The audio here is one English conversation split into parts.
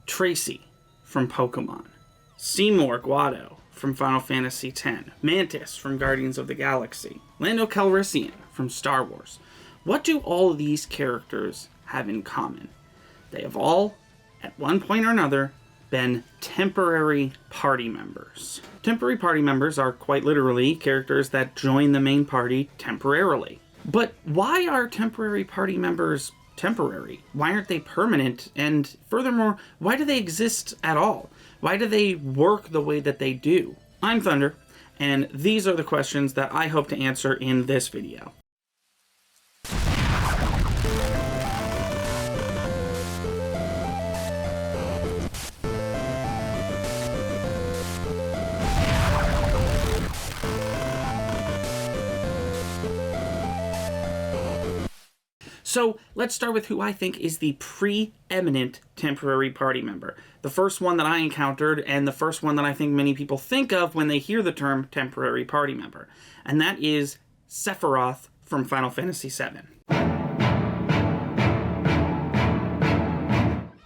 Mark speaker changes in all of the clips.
Speaker 1: Tracy from Pokemon, Seymour Guado from Final Fantasy X, Mantis from Guardians of the Galaxy, Lando Calrissian from Star Wars. What do all of these characters have in common? They have all, at one point or another, been temporary party members. Temporary party members are quite literally characters that join the main party temporarily. But why are temporary party members temporary? Why aren't they permanent? And furthermore, why do they exist at all? Why do they work the way that they do? I'm Thunder, and these are the questions that I hope to answer in this video. So let's start with who I think is the preeminent temporary party member. The first one that I encountered, and the first one that I think many people think of when they hear the term temporary party member. And that is Sephiroth from Final Fantasy VII.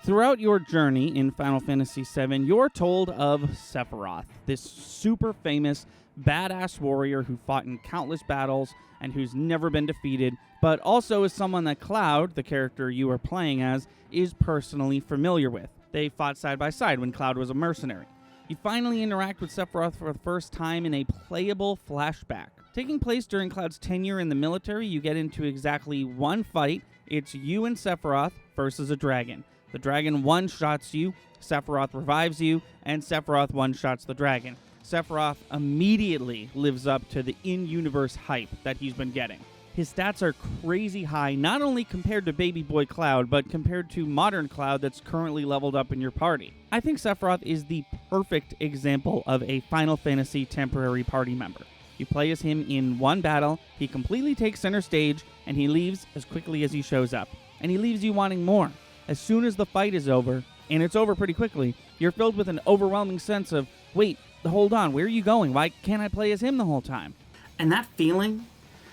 Speaker 1: Throughout your journey in Final Fantasy VII, you're told of Sephiroth, this super famous, badass warrior who fought in countless battles and who's never been defeated, but also is someone that Cloud, the character you are playing as, is personally familiar with. They fought side by side when Cloud was a mercenary. You finally interact with Sephiroth for the first time in a playable flashback. Taking place during Cloud's tenure in the military, you get into exactly one fight. It's you and Sephiroth versus a dragon. The dragon one-shots you, Sephiroth revives you, and Sephiroth one-shots the dragon. Sephiroth immediately lives up to the in-universe hype that he's been getting. His stats are crazy high, not only compared to baby boy Cloud, but compared to modern Cloud that's currently leveled up in your party. I think Sephiroth is the perfect example of a Final Fantasy temporary party member. You play as him in one battle, he completely takes center stage, and he leaves as quickly as he shows up. And he leaves you wanting more. As soon as the fight is over, and it's over pretty quickly, you're filled with an overwhelming sense of, wait, hold on, where are you going? Why can't I play as him the whole time? And that feeling,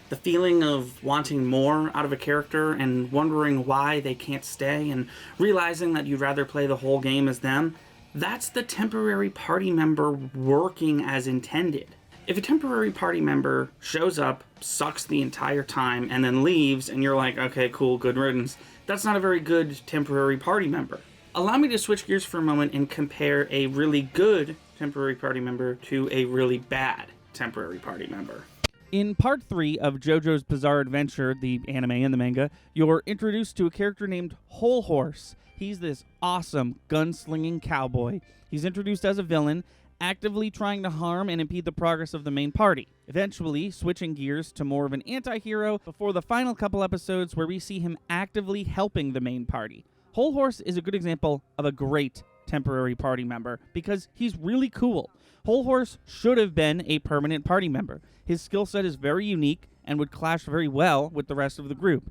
Speaker 1: the feeling of wanting more out of a character and wondering why they can't stay and realizing that you'd rather play the whole game as them, that's the temporary party member working as intended. If a temporary party member shows up, sucks the entire time, and then leaves, and you're like, okay, cool, good riddance, that's not a very good temporary party member. Allow me to switch gears for a moment and compare a really good temporary party member to a really bad temporary party member. In part 3 of JoJo's Bizarre Adventure, the anime and the manga, you're introduced to a character named Whole Horse. He's this awesome gunslinging cowboy. He's introduced as a villain, actively trying to harm and impede the progress of the main party, eventually switching gears to more of an anti-hero before the final couple episodes where we see him actively helping the main party. Whole Horse is a good example of a great temporary party member because he's really cool. Whole Horse should have been a permanent party member. His skill set is very unique and would clash very well with the rest of the group.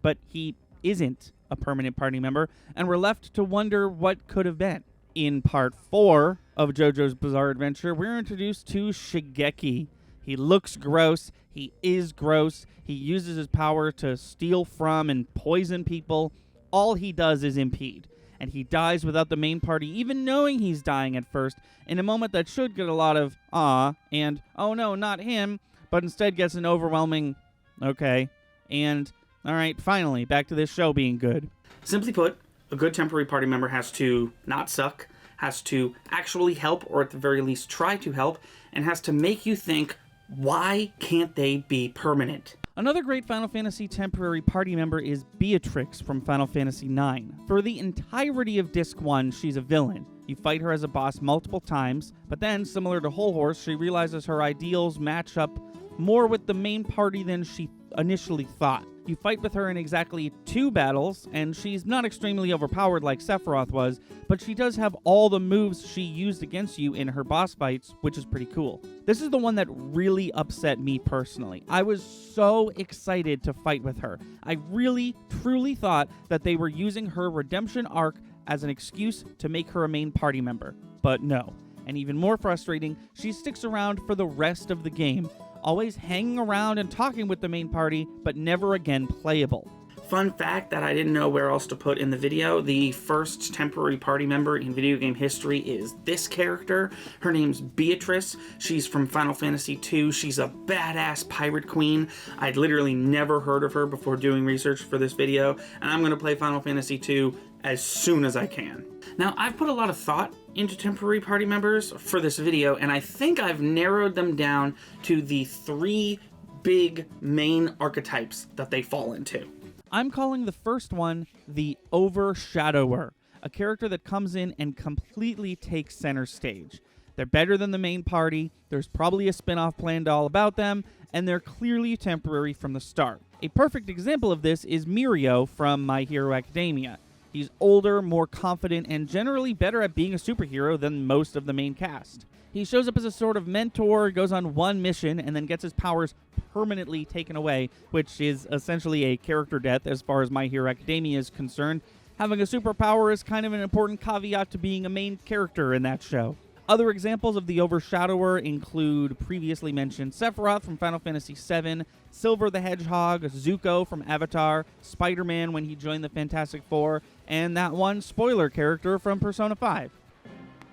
Speaker 1: But he isn't a permanent party member, and we're left to wonder what could have been. In part 4 of JoJo's Bizarre Adventure, we're introduced to Shigeki. He looks gross, he is gross, he uses his power to steal from and poison people. All he does is impede. And he dies without the main party even knowing he's dying at first, in a moment that should get a lot of "ah" and "oh no, not him," but instead gets an overwhelming "okay" and "alright, finally, back to this show being good." Simply put, a good temporary party member has to not suck, has to actually help, or at the very least try to help, and has to make you think, why can't they be permanent? Another great Final Fantasy temporary party member is Beatrix from Final Fantasy IX. For the entirety of Disc 1, she's a villain. You fight her as a boss multiple times, but then, similar to Whole Horse, she realizes her ideals match up more with the main party than she initially thought. You fight with her in exactly 2 battles, and she's not extremely overpowered like Sephiroth was, but she does have all the moves she used against you in her boss fights, which is pretty cool. This is the one that really upset me personally. I was so excited to fight with her. I really, truly thought that they were using her redemption arc as an excuse to make her a main party member. But no. And even more frustrating, she sticks around for the rest of the game, always hanging around and talking with the main party, but never again playable.
Speaker 2: Fun fact that I didn't know where else to put in the video, the first temporary party member in video game history is this character. Her name's Beatrix. She's from Final Fantasy II. She's a badass pirate queen. I'd literally never heard of her before doing research for this video, and I'm going to play Final Fantasy II as soon as I can. Now, I've put a lot of thought into temporary party members for this video, and I think I've narrowed them down to the 3 big main archetypes that they fall into.
Speaker 1: I'm calling the first one the Overshadower, a character that comes in and completely takes center stage. They're better than the main party, there's probably a spin-off planned all about them, and they're clearly temporary from the start. A perfect example of this is Mirio from My Hero Academia. He's older, more confident, and generally better at being a superhero than most of the main cast. He shows up as a sort of mentor, goes on one mission, and then gets his powers permanently taken away, which is essentially a character death as far as My Hero Academia is concerned. Having a superpower is kind of an important caveat to being a main character in that show. Other examples of the Overshadower include previously mentioned Sephiroth from Final Fantasy VII, Silver the Hedgehog, Zuko from Avatar, Spider-Man when he joined the Fantastic Four, and that one spoiler character from Persona 5.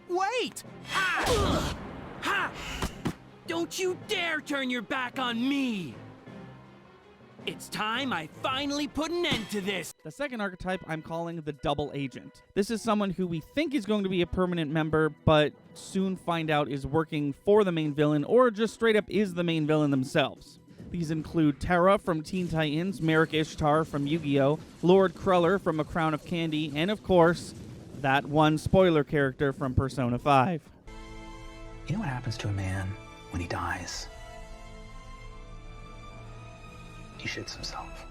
Speaker 3: Wait! Ha! Ha! Don't you dare turn your back on me! It's time I finally put an end to this!
Speaker 1: The second archetype I'm calling the Double Agent. This is someone who we think is going to be a permanent member, but soon find out is working for the main villain, or just straight up is the main villain themselves. These include Terra from Teen Titans, Merrick Ishtar from Yu-Gi-Oh!, Lord Cruller from A Crown of Candy, and of course, that one spoiler character from Persona 5.
Speaker 4: You know what happens to a man when he dies? He shits himself.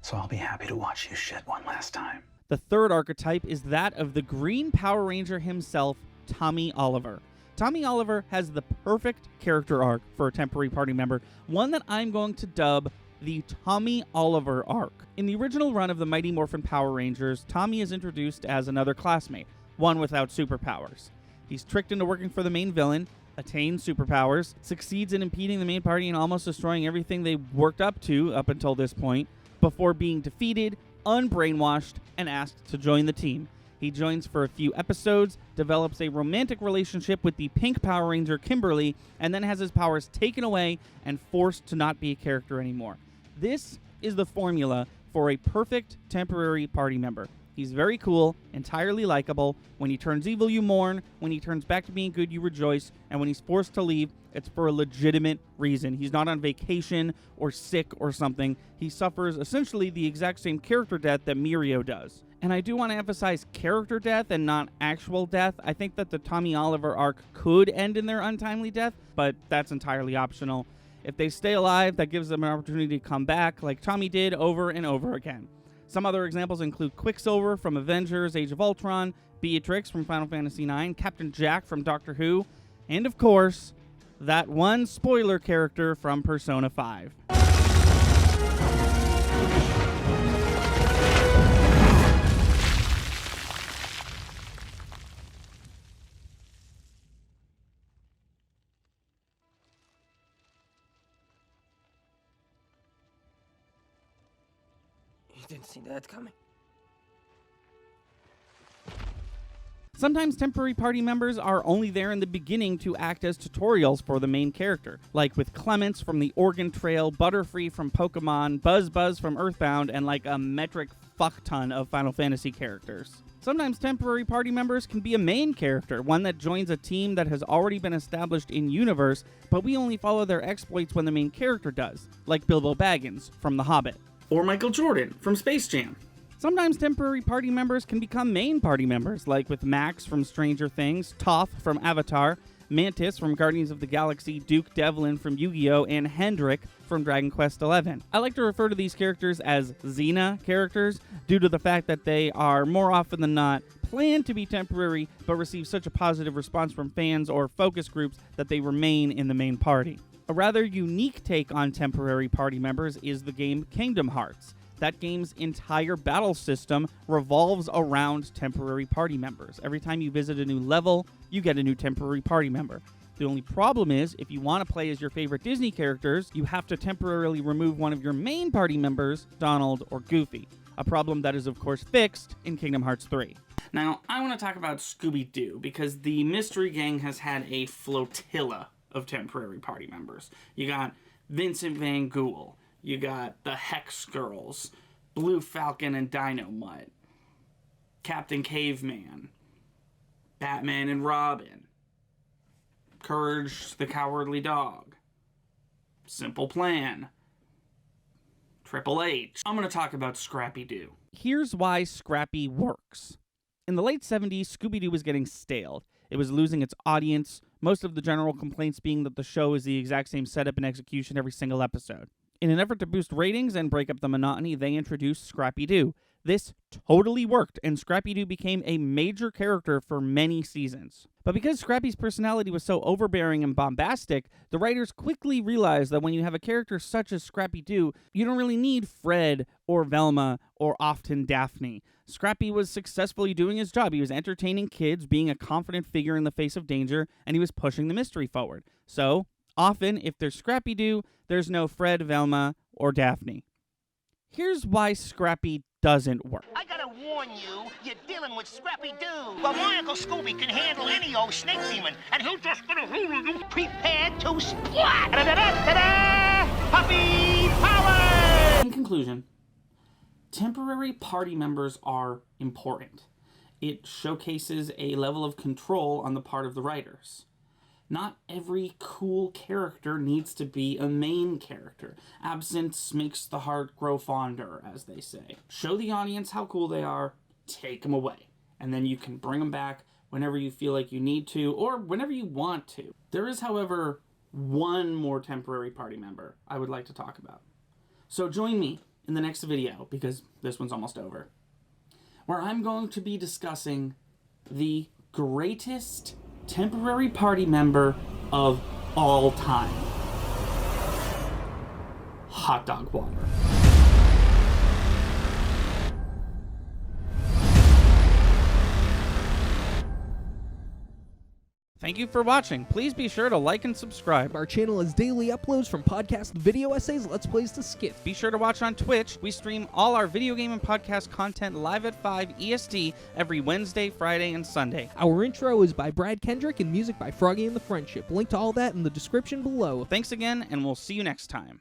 Speaker 4: So I'll be happy to watch you shit one last time.
Speaker 1: The third archetype is that of the Green Power Ranger himself, Tommy Oliver. Tommy Oliver has the perfect character arc for a temporary party member, one that I'm going to dub the Tommy Oliver arc. In the original run of the Mighty Morphin Power Rangers, Tommy is introduced as another classmate, one without superpowers. He's tricked into working for the main villain, attains superpowers, succeeds in impeding the main party and almost destroying everything they worked up to up until this point, before being defeated, unbrainwashed, and asked to join the team. He joins for a few episodes, develops a romantic relationship with the Pink Power Ranger Kimberly, and then has his powers taken away and forced to not be a character anymore. This is the formula for a perfect temporary party member. He's very cool, entirely likable. When he turns evil, you mourn. When he turns back to being good, you rejoice. And when he's forced to leave, it's for a legitimate reason. He's not on vacation or sick or something. He suffers essentially the exact same character death that Mirio does. And I do want to emphasize character death and not actual death. I think that the Tommy Oliver arc could end in their untimely death, but that's entirely optional. If they stay alive, that gives them an opportunity to come back like Tommy did over and over again. Some other examples include Quicksilver from Avengers Age of Ultron, Beatrix from Final Fantasy IX, Captain Jack from Doctor Who, and of course, that one spoiler character from Persona 5.
Speaker 3: You didn't see that coming.
Speaker 1: Sometimes temporary party members are only there in the beginning to act as tutorials for the main character, like with Clements from the Oregon Trail, Butterfree from Pokemon, Buzz from Earthbound, and like a metric fuck ton of Final Fantasy characters. Sometimes temporary party members can be a main character, one that joins a team that has already been established in universe, but we only follow their exploits when the main character does, like Bilbo Baggins from The Hobbit.
Speaker 2: Or Michael Jordan from Space Jam.
Speaker 1: Sometimes temporary party members can become main party members, like with Max from Stranger Things, Toph from Avatar, Mantis from Guardians of the Galaxy, Duke Devlin from Yu-Gi-Oh!, and Hendrik from Dragon Quest XI. I like to refer to these characters as Xena characters due to the fact that they are more often than not planned to be temporary but receive such a positive response from fans or focus groups that they remain in the main party. A rather unique take on temporary party members is the game Kingdom Hearts. That game's entire battle system revolves around temporary party members. Every time you visit a new level, you get a new temporary party member. The only problem is, if you want to play as your favorite Disney characters, you have to temporarily remove one of your main party members, Donald or Goofy. A problem that is, of course, fixed in Kingdom Hearts 3.
Speaker 2: Now, I want to talk about ScoobyDoo, because the Mystery Gang has had a flotilla of temporary party members. You got Vincent Van Ghoul, you got the Hex Girls, Blue Falcon and Dino Mutt, Captain Caveman, Batman and Robin, Courage the Cowardly Dog, Simple Plan, Triple H. I'm going to talk about Scrappy-Doo.
Speaker 1: Here's why Scrappy works. In the late 70s, Scooby-Doo was getting stale. It was losing its audience, most of the general complaints being that the show is the exact same setup and execution every single episode. In an effort to boost ratings and break up the monotony, they introduced Scrappy-Doo. This totally worked, and Scrappy-Doo became a major character for many seasons. But because Scrappy's personality was so overbearing and bombastic, the writers quickly realized that when you have a character such as Scrappy-Doo, you don't really need Fred or Velma or often Daphne. Scrappy was successfully doing his job. He was entertaining kids, being a confident figure in the face of danger, and he was pushing the mystery forward. So, often, if there's Scrappy-Doo, there's no Fred, Velma, or Daphne. Here's why Scrappy doesn't work.
Speaker 5: I gotta warn you, you're dealing with Scrappy-Doo. Well, my Uncle Scooby can handle any old snake demon, and he'll just get a hold of you. Prepare to splat! Da-da-da-da-da! Puppy power!
Speaker 2: In conclusion, temporary party members are important. It showcases a level of control on the part of the writers. Not every cool character needs to be a main character. Absence makes the heart grow fonder, as they say. Show the audience how cool they are, take them away, and then you can bring them back whenever you feel like you need to, or whenever you want to. There is, however, one more temporary party member I would like to talk about. So join me in the next video, because this one's almost over, where I'm going to be discussing the greatest temporary party member of all time. Hot dog water.
Speaker 1: Thank you for watching. Please be sure to like and subscribe.
Speaker 6: Our channel has daily uploads from podcast video essays, let's plays to skits.
Speaker 1: Be sure to watch on Twitch. We stream all our video game and podcast content live at 5 EST every Wednesday, Friday, and Sunday.
Speaker 6: Our intro is by Brad Kendrick and music by Froggy and the Friendship. Link to all that in the description below.
Speaker 1: Thanks again, and we'll see you next time.